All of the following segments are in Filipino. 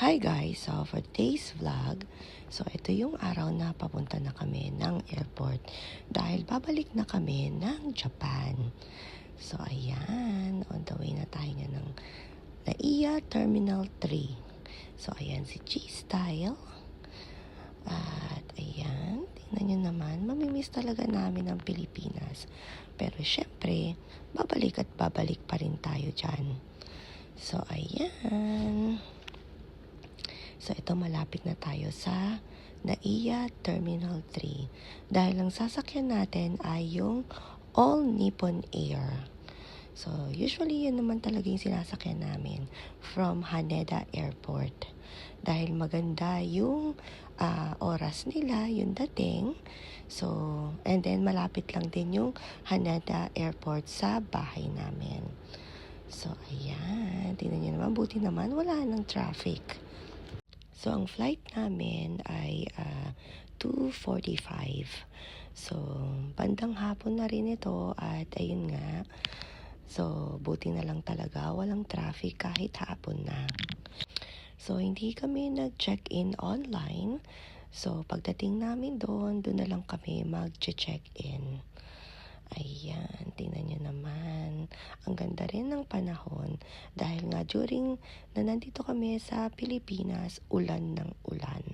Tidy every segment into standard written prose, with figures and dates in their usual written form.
Hi guys! So for today's vlog, so ito yung araw na papunta na kami ng airport dahil babalik na kami ng Japan. So ayan, on the way na tayo ng NAIA Terminal 3. So ayan si G-Style. At ayan, tingnan nyo naman, mamimiss talaga namin ang Pilipinas. Pero syempre, babalik at babalik pa rin tayo dyan. So ayan. So, ito malapit na tayo sa NAIA Terminal 3. Dahil ang sasakyan natin ay yung All Nippon Air. So, usually yun naman talaga yung sinasakyan namin from Haneda Airport. Dahil maganda yung oras nila, yung dating. So, and then malapit lang din yung Haneda Airport sa bahay namin. So, ayan. Tingnan nyo naman, buti naman wala nang traffic. So, ang flight namin ay 2:45. So, bandang hapon na rin ito at ayun nga. So, buti na lang talaga walang traffic kahit hapon na. So, hindi kami nag-check-in online. So, pagdating namin doon na lang kami mag-check-in. Ayan, tingnan nyo naman. Ang ganda rin ng panahon dahil nga during na nandito kami sa Pilipinas, ulan ng ulan.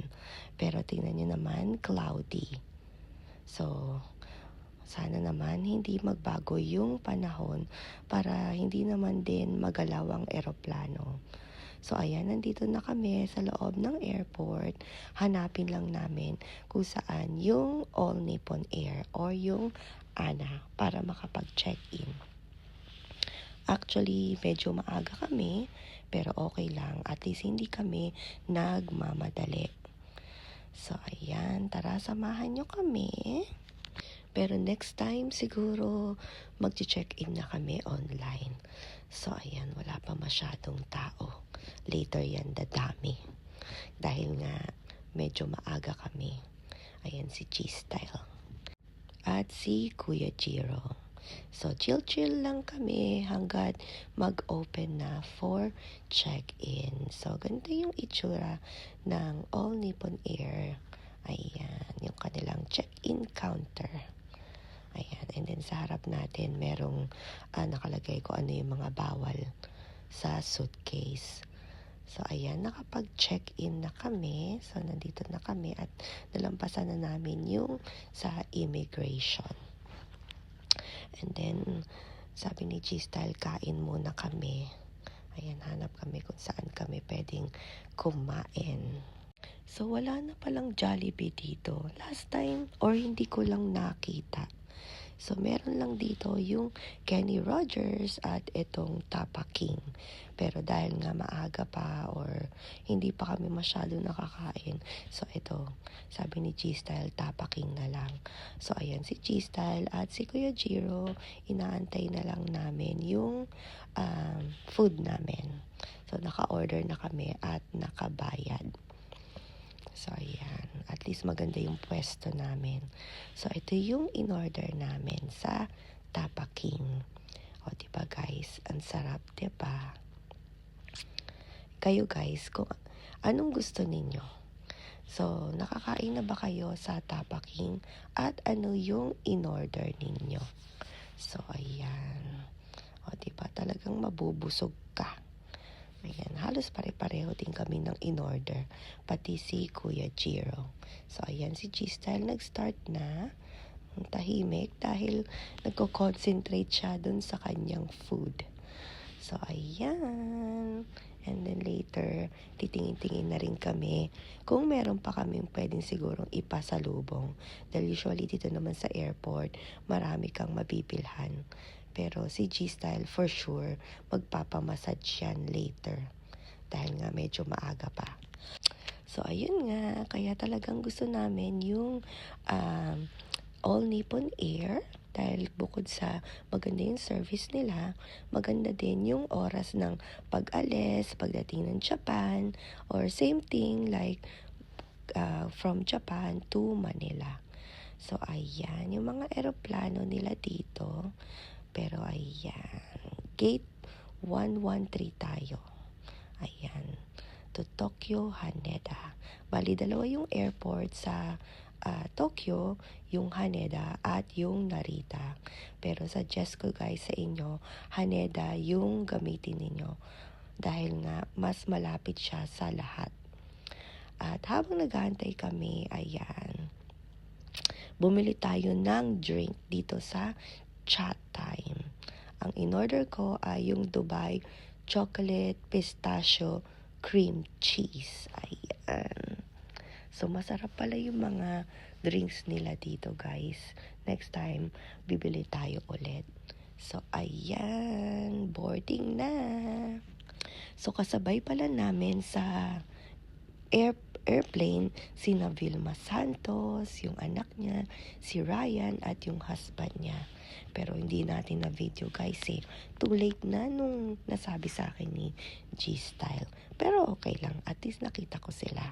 Pero tingnan nyo naman, cloudy. So, sana naman hindi magbago yung panahon para hindi naman din magalaw ang eroplano. So, ayan, nandito na kami sa loob ng airport. Hanapin lang namin kung saan yung All Nippon Air or yung ANA para makapag-check-in. Actually, medyo maaga kami, pero okay lang. At least hindi kami nagmamadali. So, ayan, tara, samahan nyo kami. Pero next time, siguro mag-check-in na kami online. So, ayan, wala pa masyadong tao. Later yan, dadami. Dahil nga, medyo maaga kami. Ayan si G-Style. At si Kuya Jiro. So, chill-chill lang kami hanggat mag-open na for check-in. So, ganito yung itsura ng All Nippon Air. Ayan, yung kanilang check-in counter. Ayan, and then sa harap natin, merong nakalagay ko ano yung mga bawal sa suitcase. So, ayan, nakapag-check-in na kami. So, nandito na kami at nalampasan na namin yung sa immigration. And then, sabi ni G-Style, kain muna kami. Ayan, hanap kami kung saan kami pwedeng kumain. So, wala na palang Jollibee dito. Last time, or hindi ko lang nakita. So, meron lang dito yung Kenny Rogers at itong Tapa King. Pero dahil nga maaga pa or hindi pa kami masyado nakakain, so ito, sabi ni G-Style, Tapa King na lang. So, ayan si G-Style at si Kuya Jiro, inaantay na lang namin yung food namin. So, naka-order na kami at nakabayad. So, ayan. At least maganda yung pwesto namin. So, ito yung in-order namin sa Tapa King. O, diba guys? Ang sarap, diba? Kayo guys, kung anong gusto ninyo? So, nakakain na ba kayo sa Tapa King? At ano yung in-order ninyo? So, ayan. O, diba? Talagang mabubusog ka. Ayan, halos pare-pareho din kami ng in-order. Pati si Kuya Jiro. So, ayan, si G-Style nag-start na. Ang tahimik dahil nagko-concentrate siya dun sa kanyang food. So, ayan. And then later, titingin-tingin na rin kami kung meron pa kaming pwedeng sigurong ipasalubong. Dahil usually dito naman sa airport, marami kang mapipilhan. Pero si G-Style for sure, magpapamassage yan later. Dahil nga medyo maaga pa. So, ayun nga. Kaya talagang gusto namin yung All Nippon Air. Dahil bukod sa maganda yung service nila, maganda din yung oras ng pag-alis, pagdating ng Japan, or same thing like from Japan to Manila. So, ayan. Yung mga eroplano nila dito. Pero, ayan. Gate 113 tayo. Ayan. to Tokyo Haneda. Bali, dalawa yung airport sa Tokyo, yung Haneda at yung Narita. Pero suggest ko guys sa inyo, Haneda yung gamitin ninyo dahil nga mas malapit siya sa lahat. At habang naghahantay kami, ayan, bumili tayo ng drink dito sa Chat Time. Ang in-order ko ay yung Dubai Chocolate Pistachio Cream Cheese. Ayan. So, masarap pala yung mga drinks nila dito, guys. Next time, bibili tayo ulit. So, ayan. Boarding na. So, kasabay pala namin sa airplane sina Vilma Santos, yung anak niya, si Ryan, at yung husband niya. Pero hindi natin na video guys eh. Too late na nung nasabi sa akin ni G-Style. Pero okay lang. At least nakita ko sila.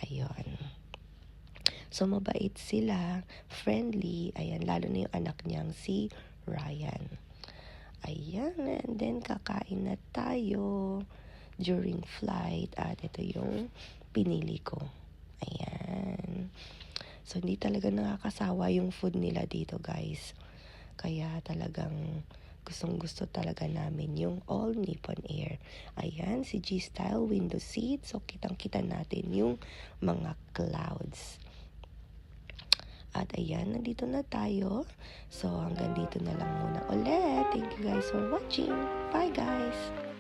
Ayun. So mabait sila. Friendly. Ayan. Lalo na yung anak niyang si Ryan. Ayan. And then kakain na tayo during flight. At ito yung pinili ko. Ayan. So hindi talaga nakakasawa yung food nila dito guys. Kaya talagang gustong-gusto talaga namin yung All Nippon Air. Ayan, si G-Style window seat. So, kitang-kita natin yung mga clouds. At ayan, nandito na tayo. So, hanggang dito na lang muna ulit. Thank you guys for watching. Bye guys!